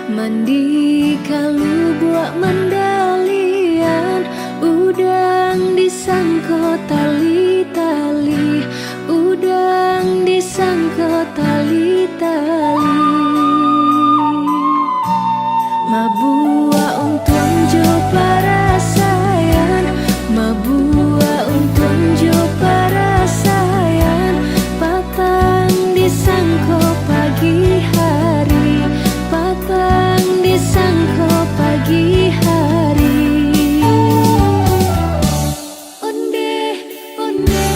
Mandi kalu buat mandalian, udang disangko tali-tali, udang disangko tali-tali. Mabua untung jo para sayang, mabua untung jo para sayang, patang disangko pagi hari, patang disangko pagi hari. Onde, onde,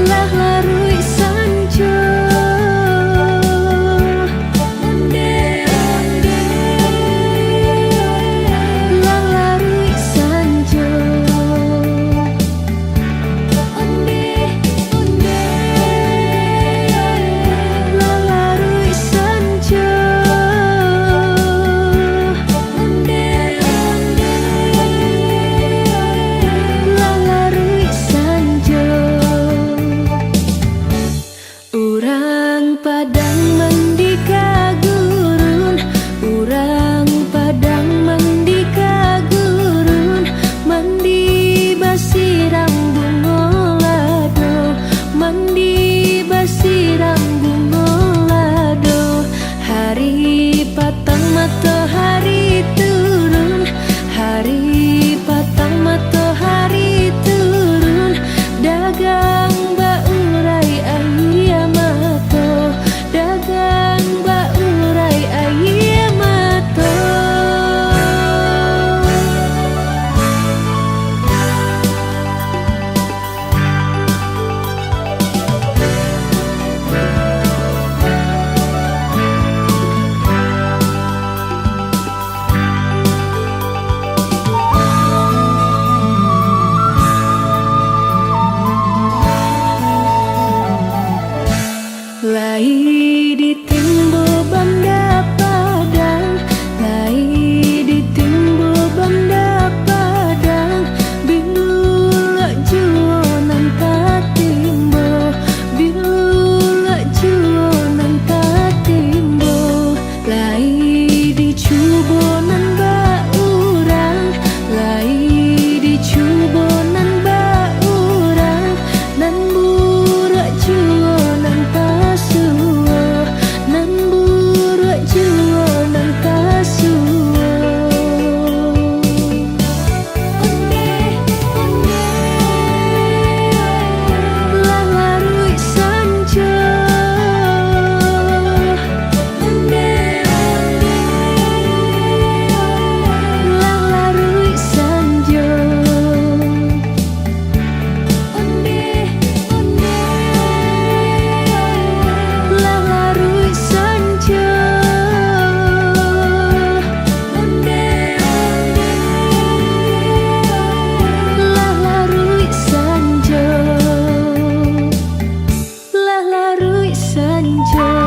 lah larui sanjo. Onde, onde, lah larui sanjo. Onde, onde, lah larui sanjo. Onde, onde, lah larui sanjo. Urang Padang mandi ka gurun, urang Padang mandi ka gurun, mandi basiram bungolado, mandi basiram bungolado. Hari patang matahari turun, hari patang matahari turun, dagang baurai ayamato, dagang baurai ayamato. Lai di timbo banda Padang, lai di timbo banda Padang, bilula juonan ta timbo, bilula juonan ta timbo. Lai di cubonan baurang, lai di cubonan baurang, nan burak juonan ta suo, nan burak juonan ta suo. Onde, onde, lah larui sanjo. Onde, onde, lah larui sanjo. Onde, onde, lah larui sanjo. Onde, onde, lah larui sanjo, lah larui sanjo.